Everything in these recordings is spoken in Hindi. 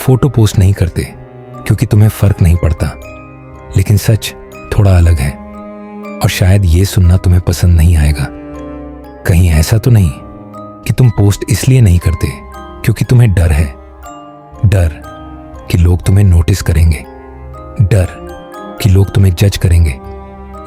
फोटो पोस्ट नहीं करते क्योंकि तुम्हें फर्क नहीं पड़ता, लेकिन सच थोड़ा अलग है और शायद ये सुनना तुम्हें पसंद नहीं आएगा। कहीं ऐसा तो नहीं कि तुम पोस्ट इसलिए नहीं करते क्योंकि तुम्हें डर है, डर कि लोग तुम्हें नोटिस करेंगे, डर कि लोग तुम्हें जज करेंगे,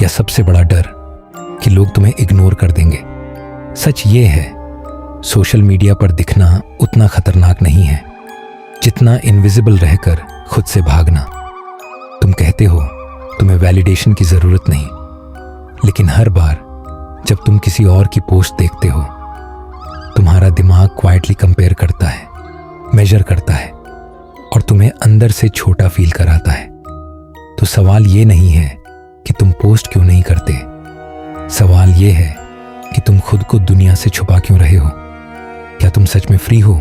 या सबसे बड़ा डर कि लोग तुम्हें इग्नोर कर देंगे। सच ये है, सोशल मीडिया पर दिखना उतना खतरनाक नहीं है जितना इनविजिबल रहकर खुद से भागना। तुम कहते हो तुम्हें वैलिडेशन की जरूरत नहीं, लेकिन हर बार जब तुम किसी और की पोस्ट देखते हो, तुम्हारा दिमाग क्वाइटली कंपेयर करता है, मेजर करता है और तुम्हें अंदर से छोटा फील कराता है। तो सवाल ये नहीं है कि तुम पोस्ट क्यों नहीं करते, सवाल ये है कि तुम खुद को दुनिया से छुपा क्यों रहे हो। क्या तुम सच में फ्री हो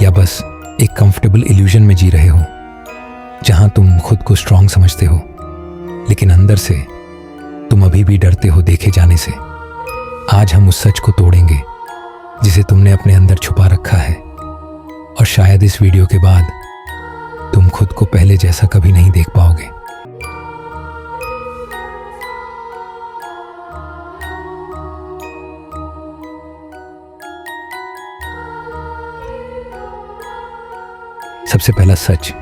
या बस एक कंफर्टेबल इल्यूजन में जी रहे हो जहां तुम खुद को स्ट्रांग समझते हो, लेकिन अंदर से तुम अभी भी डरते हो देखे जाने से। आज हम उस सच को तोड़ेंगे जिसे तुमने अपने अंदर छुपा रखा है, और शायद इस वीडियो के बाद तुम खुद को पहले जैसा कभी नहीं देख पाओगे। सबसे पहला सच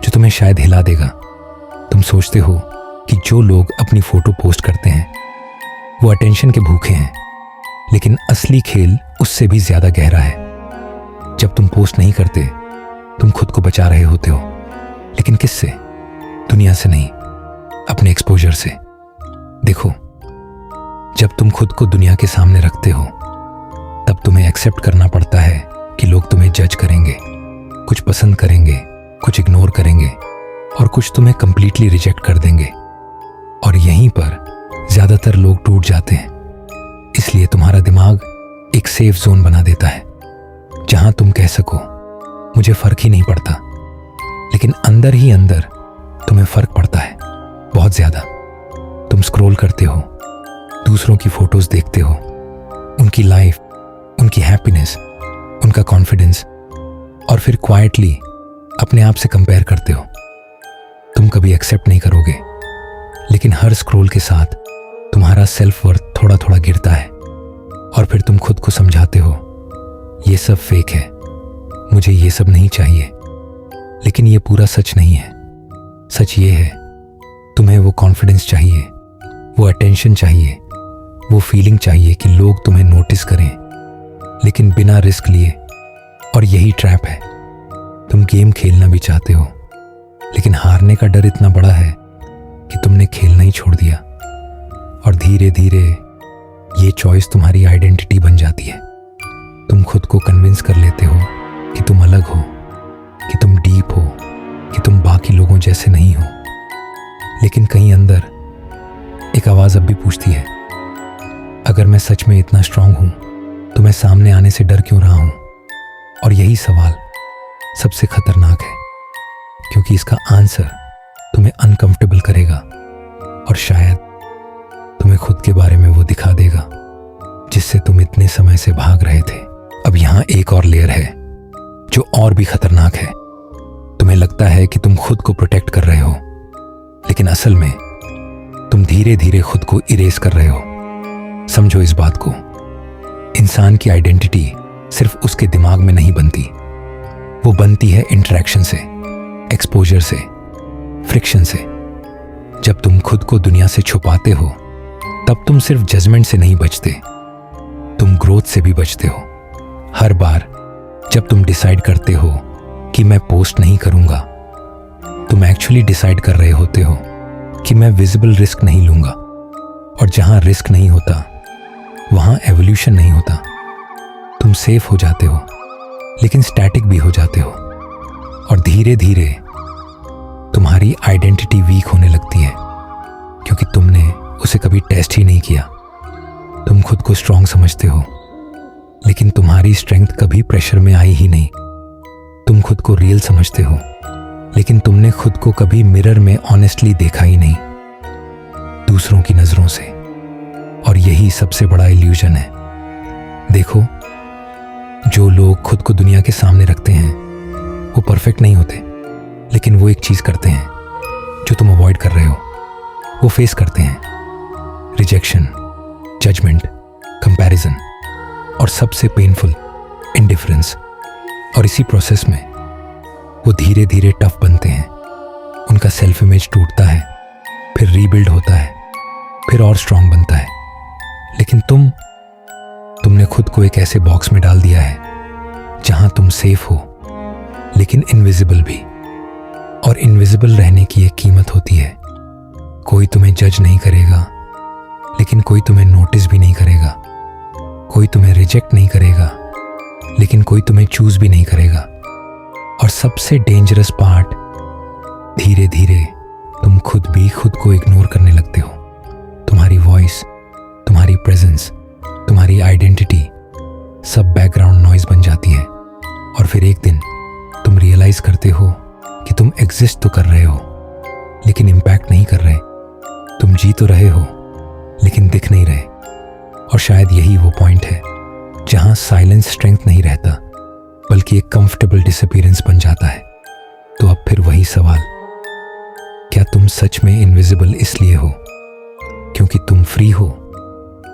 जो तुम्हें शायद हिला देगा। तुम सोचते हो कि जो लोग अपनी फोटो पोस्ट करते हैं वो अटेंशन के भूखे हैं, लेकिन असली खेल उससे भी ज्यादा गहरा है। जब तुम पोस्ट नहीं करते, तुम खुद को बचा रहे होते हो, लेकिन किससे? दुनिया से नहीं, अपने एक्सपोजर से। देखो, जब तुम खुद को दुनिया के सामने रखते हो, तब तुम्हें एक्सेप्ट करना पड़ता है कि लोग तुम्हें जज करेंगे, कुछ पसंद करेंगे, कुछ इग्नोर करेंगे और कुछ तुम्हें कंप्लीटली रिजेक्ट कर देंगे। और यहीं पर ज्यादातर लोग टूट जाते हैं। इसलिए तुम्हारा दिमाग एक सेफ जोन बना देता है जहां तुम कह सको मुझे फर्क ही नहीं पड़ता, लेकिन अंदर ही अंदर तुम्हें फर्क पड़ता है, बहुत ज्यादा। तुम स्क्रॉल करते हो, दूसरों की फोटोज देखते हो, उनकी लाइफ, उनकी हैप्पीनेस, उनका कॉन्फिडेंस, और फिर क्वाइटली अपने आप से कंपेयर करते हो। तुम कभी एक्सेप्ट नहीं करोगे, लेकिन हर स्क्रॉल के साथ तुम्हारा सेल्फ वर्थ थोड़ा थोड़ा गिरता है, और फिर तुम खुद को समझाते हो ये सब फेक है, मुझे ये सब नहीं चाहिए। लेकिन ये पूरा सच नहीं है। सच ये है, तुम्हें वो कॉन्फिडेंस चाहिए, वो अटेंशन चाहिए, वो फीलिंग चाहिए कि लोग तुम्हें नोटिस करें, लेकिन बिना रिस्क लिए। और यही ट्रैप है। तुम गेम खेलना भी चाहते हो, लेकिन हारने का डर इतना बड़ा है कि तुमने खेलना ही छोड़ दिया, और धीरे धीरे ये चॉइस तुम्हारी आइडेंटिटी बन जाती है। तुम खुद को कन्विंस कर लेते हो कि तुम अलग हो, कि तुम डीप हो, कि तुम बाकी लोगों जैसे नहीं हो। लेकिन कहीं अंदर एक आवाज अब भी पूछती है, अगर मैं सच में इतना स्ट्रांग हूं तो मैं सामने आने से डर क्यों रहा हूं? और यही सवाल सबसे खतरनाक है, क्योंकि इसका आंसर तुम्हें अनकंफर्टेबल करेगा और शायद तुम्हें खुद के बारे में वो दिखा देगा जिससे तुम इतने समय से भाग रहे थे। अब यहां एक और लेयर है जो और भी खतरनाक है। तुम्हें लगता है कि तुम खुद को प्रोटेक्ट कर रहे हो, लेकिन असल में तुम धीरे धीरे खुद को इरेज कर रहे हो। समझो इस बात को, इंसान की आइडेंटिटी सिर्फ उसके दिमाग में नहीं बनती, वो बनती है इंटरेक्शन से, एक्सपोजर से, फ्रिक्शन से। जब तुम खुद को दुनिया से छुपाते हो, तब तुम सिर्फ जजमेंट से नहीं बचते, तुम ग्रोथ से भी बचते हो। हर बार जब तुम डिसाइड करते हो कि मैं पोस्ट नहीं करूंगा, तुम एक्चुअली डिसाइड कर रहे होते हो कि मैं विजिबल रिस्क नहीं लूंगा। और जहां रिस्क नहीं होता, वहां एवोल्यूशन नहीं होता। तुम सेफ हो जाते हो, लेकिन स्टैटिक भी हो जाते हो, और धीरे धीरे तुम्हारी आइडेंटिटी वीक होने लगती है, क्योंकि तुमने उसे कभी टेस्ट ही नहीं किया। तुम खुद को स्ट्रांग समझते हो, लेकिन तुम्हारी स्ट्रेंथ कभी प्रेशर में आई ही नहीं। तुम खुद को रियल समझते हो, लेकिन तुमने खुद को कभी मिरर में ऑनेस्टली देखा ही नहीं, दूसरों की नजरों से। और यही सबसे बड़ा इल्यूजन है। देखो, जो लोग खुद को दुनिया के सामने रखते हैं वो परफेक्ट नहीं होते, लेकिन वो एक चीज़ करते हैं जो तुम अवॉइड कर रहे हो। वो फेस करते हैं रिजेक्शन, जजमेंट, कंपैरिजन और सबसे पेनफुल इंडिफरेंस। और इसी प्रोसेस में वो धीरे धीरे टफ बनते हैं। उनका सेल्फ इमेज टूटता है, फिर रीबिल्ड होता है, फिर और स्ट्रांग बनता है। लेकिन तुमने खुद को एक ऐसे बॉक्स में डाल दिया है जहां तुम सेफ हो, लेकिन इनविजिबल भी। और इनविजिबल रहने की एक कीमत होती है। कोई तुम्हें जज नहीं करेगा, लेकिन कोई तुम्हें नोटिस भी नहीं करेगा। कोई तुम्हें रिजेक्ट नहीं करेगा, लेकिन कोई तुम्हें चूज भी नहीं करेगा। और सबसे डेंजरस पार्ट, धीरे धीरे तुम खुद भी खुद को इग्नोर करने लगते हो। तुम्हारी वॉइस, तुम्हारी प्रेजेंस, तुम्हारी आइडेंटिटी सब बैकग्राउंड नॉइज बन जाती है। और फिर एक दिन तुम रियलाइज करते हो कि तुम एग्जिस्ट तो कर रहे हो, लेकिन इम्पैक्ट नहीं कर रहे। तुम जी तो रहे हो, लेकिन दिख नहीं रहे। और शायद यही वो पॉइंट है जहां साइलेंस स्ट्रेंथ नहीं रहता, बल्कि एक कंफर्टेबल डिसअपीयरेंस बन जाता है। तो अब फिर वही सवाल, क्या तुम सच में इनविजिबल इसलिए हो क्योंकि तुम फ्री हो,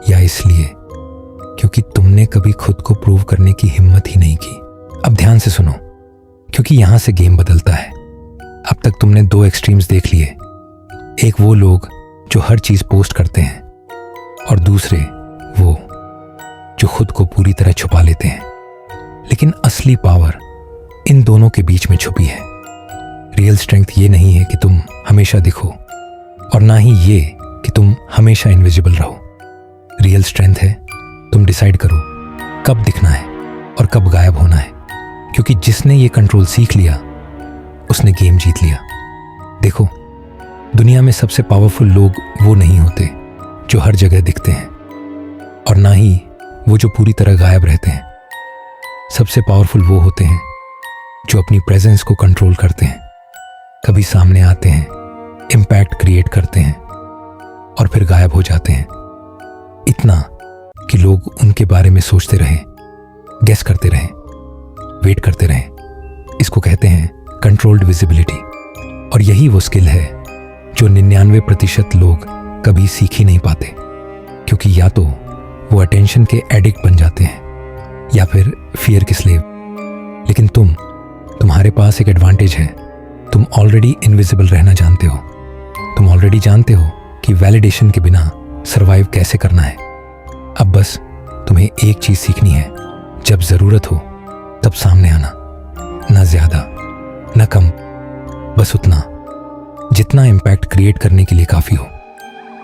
या इसलिए क्योंकि तुमने कभी खुद को प्रूव करने की हिम्मत ही नहीं की? अब ध्यान से सुनो, क्योंकि यहां से गेम बदलता है। अब तक तुमने दो एक्सट्रीम्स देख लिए। एक वो लोग जो हर चीज पोस्ट करते हैं, और दूसरे वो जो खुद को पूरी तरह छुपा लेते हैं। लेकिन असली पावर इन दोनों के बीच में छुपी है। रियल स्ट्रेंथ ये नहीं है कि तुम हमेशा दिखो, और ना ही ये कि तुम हमेशा इनविजिबल रहो। रियल स्ट्रेंथ है तुम डिसाइड करो कब दिखना है और कब गायब होना है, क्योंकि जिसने ये कंट्रोल सीख लिया उसने गेम जीत लिया। देखो, दुनिया में सबसे पावरफुल लोग वो नहीं होते जो हर जगह दिखते हैं, और ना ही वो जो पूरी तरह गायब रहते हैं। सबसे पावरफुल वो होते हैं जो अपनी प्रेजेंस को कंट्रोल करते हैं, कभी सामने आते हैं, इम्पैक्ट क्रिएट करते हैं, और फिर गायब हो जाते हैं। इतना कि लोग उनके बारे में सोचते रहे, गेस करते रहे, वेट करते रहे। इसको कहते हैं कंट्रोल्ड विजिबिलिटी। और यही वो स्किल है जो 99% लोग कभी सीख ही नहीं पाते, क्योंकि या तो वो अटेंशन के एडिक्ट बन जाते हैं, या फिर फियर के स्लेव। लेकिन तुम्हारे पास एक एडवांटेज है। तुम ऑलरेडी इनविजिबल रहना जानते हो। तुम ऑलरेडी जानते हो कि वैलिडेशन के बिना सरवाइव कैसे करना है। अब बस तुम्हें एक चीज सीखनी है, जब जरूरत हो तब सामने आना। ना ज्यादा ना कम, बस उतना जितना इम्पैक्ट क्रिएट करने के लिए काफी हो।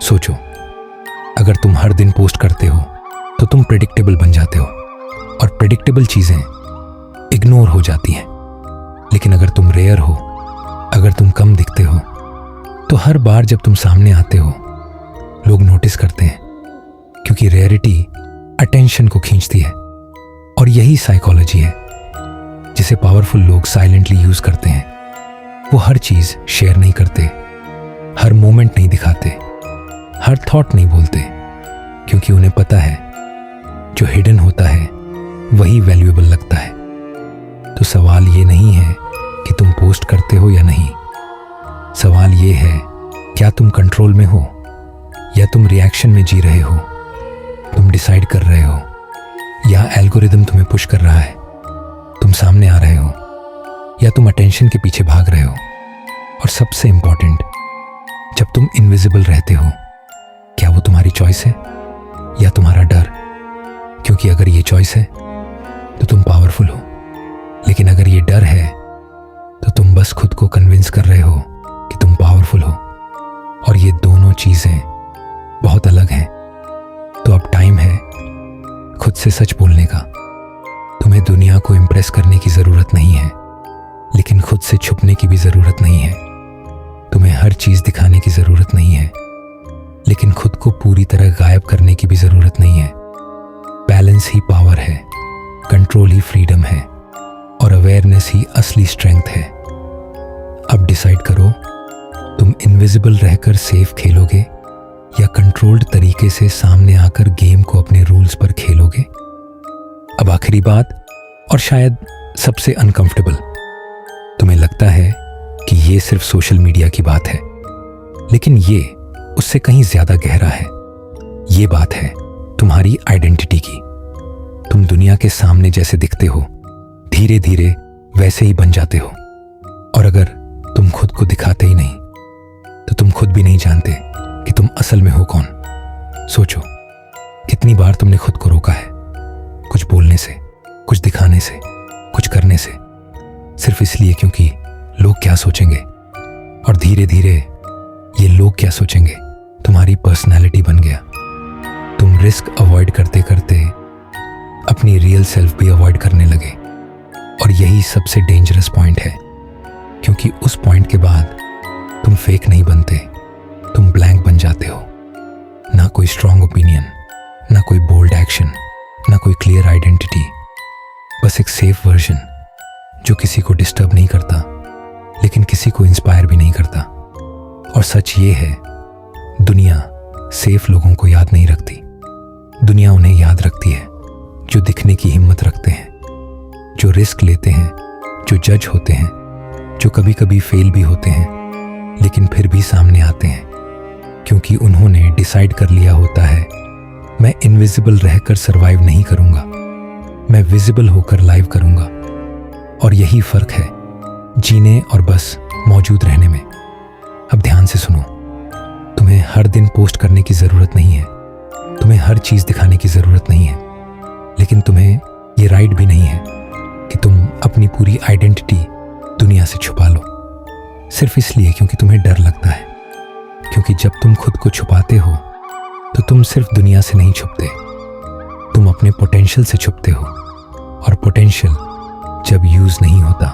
सोचो, अगर तुम हर दिन पोस्ट करते हो तो तुम प्रेडिक्टेबल बन जाते हो, और प्रेडिक्टेबल चीजें इग्नोर हो जाती हैं। लेकिन अगर तुम रेयर हो, अगर तुम कम दिखते हो, तो हर बार जब तुम सामने आते हो लोग नोटिस करते हैं, क्योंकि रेयरिटी अटेंशन को खींचती है। और यही साइकोलॉजी है जिसे पावरफुल लोग साइलेंटली यूज करते हैं। वो हर चीज शेयर नहीं करते, हर मोमेंट नहीं दिखाते, हर थॉट नहीं बोलते, क्योंकि उन्हें पता है जो हिडन होता है वही वैल्यूएबल लगता है। तो सवाल ये नहीं है कि तुम पोस्ट करते हो या नहीं। सवाल ये है, क्या तुम कंट्रोल में हो या तुम रिएक्शन में जी रहे हो? तुम डिसाइड कर रहे हो या एल्गोरिदम तुम्हें पुश कर रहा है? तुम सामने आ रहे हो या तुम अटेंशन के पीछे भाग रहे हो? और सबसे इंपॉर्टेंट, जब तुम इनविजिबल रहते हो, क्या वो तुम्हारी चॉइस है या तुम्हारा डर? क्योंकि अगर ये चॉइस है तो तुम पावरफुल हो, लेकिन अगर ये डर है तो तुम बस खुद को कन्विंस कर रहे हो कि तुम पावरफुल हो। और ये दोनों चीजें बहुत अलग हैं। तो अब टाइम है खुद से सच बोलने का। तुम्हें दुनिया को इम्प्रेस करने की जरूरत नहीं है, लेकिन खुद से छुपने की भी जरूरत नहीं है। तुम्हें हर चीज दिखाने की जरूरत नहीं है, लेकिन खुद को पूरी तरह गायब करने की भी जरूरत नहीं है। बैलेंस ही पावर है, कंट्रोल ही फ्रीडम है, और अवेयरनेस ही असली स्ट्रेंथ है। अब डिसाइड करो, तुम इनविजिबल रहकर सेफ खेलोगे या कंट्रोल्ड तरीके से सामने आकर गेम को अपने रूल्स पर खेलोगे। अब आखिरी बात, और शायद सबसे अनकंफर्टेबल, लगता है कि ये सिर्फ सोशल मीडिया की बात है, लेकिन ये उससे कहीं ज्यादा गहरा है। ये बात है तुम्हारी आइडेंटिटी की। तुम दुनिया के सामने जैसे दिखते हो, धीरे धीरे वैसे ही बन जाते हो। और अगर तुम खुद को दिखाते ही नहीं, तो तुम खुद भी नहीं जानते कि तुम असल में हो कौन। सोचो, कितनी बार तुमने खुद को रोका है, कुछ बोलने से, कुछ दिखाने से, कुछ करने से, सिर्फ इसलिए क्योंकि लोग क्या सोचेंगे। और धीरे धीरे ये लोग क्या सोचेंगे तुम्हारी पर्सनैलिटी बन गया। तुम रिस्क अवॉइड करते करते अपनी रियल सेल्फ भी अवॉइड करने लगे। और यही सबसे डेंजरस पॉइंट है, क्योंकि उस पॉइंट के बाद तुम फेक नहीं बनते, तुम ब्लैंक बन जाते हो। ना कोई स्ट्रॉन्ग ओपिनियन, ना कोई बोल्ड एक्शन, ना कोई क्लियर आइडेंटिटी, बस एक सेफ वर्जन जो किसी को डिस्टर्ब नहीं करता, लेकिन किसी को इंस्पायर भी नहीं करता। और सच ये है, दुनिया सेफ लोगों को याद नहीं रखती। दुनिया उन्हें याद रखती है जो दिखने की हिम्मत रखते हैं, जो रिस्क लेते हैं, जो जज होते हैं, जो कभी कभी फेल भी होते हैं लेकिन फिर भी सामने आते हैं, क्योंकि उन्होंने डिसाइड कर लिया होता है, मैं इनविजिबल रहकर सरवाइव नहीं करूंगा, मैं विजिबल होकर लाइव करूंगा। और यही फर्क है जीने और बस मौजूद रहने में। अब ध्यान से सुनो, तुम्हें हर दिन पोस्ट करने की जरूरत नहीं है, तुम्हें हर चीज दिखाने की जरूरत नहीं है, लेकिन तुम्हें ये राइट भी नहीं है कि तुम अपनी पूरी आइडेंटिटी दुनिया से छुपा लो, सिर्फ इसलिए क्योंकि तुम्हें डर लगता है। क्योंकि जब तुम खुद को छुपाते हो तो तुम सिर्फ दुनिया से नहीं छुपते, तुम अपने पोटेंशियल से छुपते हो। और पोटेंशियल जब यूज नहीं होता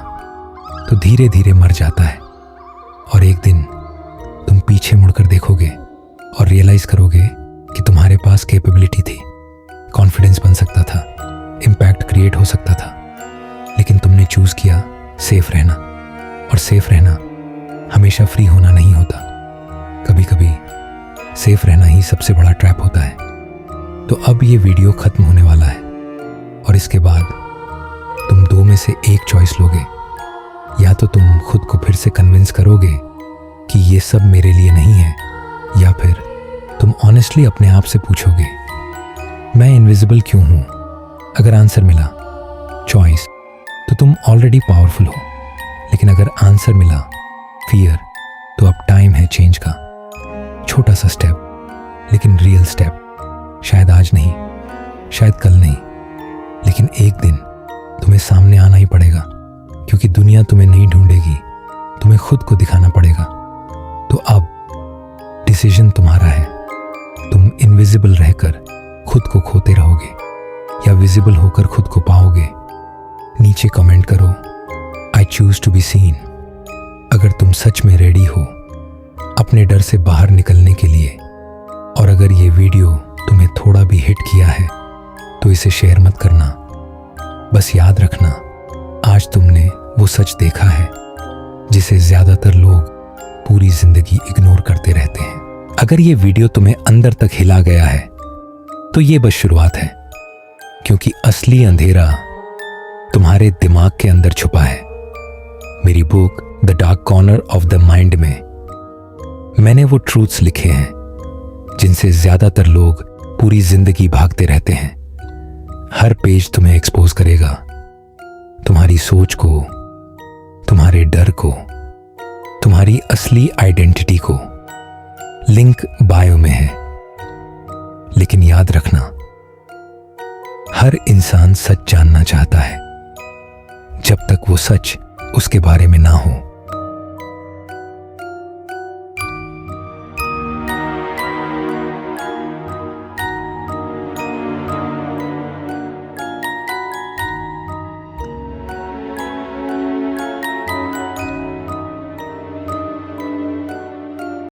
तो धीरे धीरे मर जाता है। और एक दिन तुम पीछे मुड़कर देखोगे और रियलाइज करोगे कि तुम्हारे पास कैपेबिलिटी थी, कॉन्फिडेंस बन सकता था, इम्पैक्ट क्रिएट हो सकता था, लेकिन तुमने चूज किया सेफ रहना। और सेफ रहना हमेशा फ्री होना नहीं होता, कभी कभी सेफ रहना ही सबसे बड़ा ट्रैप होता है। तो अब ये वीडियो खत्म होने वाला है और इसके बाद तुम दो में से एक चॉइस लोगे। या तो तुम खुद को फिर से कन्विंस करोगे कि ये सब मेरे लिए नहीं है, या फिर तुम ऑनेस्टली अपने आप से पूछोगे, मैं इनविजिबल क्यों हूं? अगर आंसर मिला चॉइस, तो तुम ऑलरेडी पावरफुल हो। लेकिन अगर आंसर मिला फियर, तो अब टाइम है चेंज का। छोटा सा स्टेप, लेकिन रियल स्टेप। शायद आज नहीं, शायद कल नहीं, लेकिन एक दिन तुम्हें सामने आना ही पड़ेगा, क्योंकि दुनिया तुम्हें नहीं ढूंढेगी, तुम्हें खुद को दिखाना पड़ेगा। तो अब डिसीजन तुम्हारा है, तुम इनविजिबल रहकर खुद को खोते रहोगे या विजिबल होकर खुद को पाओगे। नीचे कमेंट करो, I choose to be seen, अगर तुम सच में रेडी हो अपने डर से बाहर निकलने के लिए। और अगर ये वीडियो तुम्हें थोड़ा भी हिट किया है तो इसे शेयर मत करना। बस याद रखना, आज तुमने वो सच देखा है जिसे ज्यादातर लोग पूरी जिंदगी इग्नोर करते रहते हैं। अगर ये वीडियो तुम्हें अंदर तक हिला गया है तो ये बस शुरुआत है, क्योंकि असली अंधेरा तुम्हारे दिमाग के अंदर छुपा है। मेरी book the dark corner of the mind में मैंने वो ट्रूथ्स लिखे हैं जिनसे ज्यादातर लोग पूरी जिंदगी भागते रहते हैं। हर पेज तुम्हें एक्सपोज करेगा, तुम्हारी सोच को, तुम्हारे डर को, तुम्हारी असली आइडेंटिटी को। लिंक बायो में है। लेकिन याद रखना, हर इंसान सच जानना चाहता है जब तक वो सच उसके बारे में ना हो।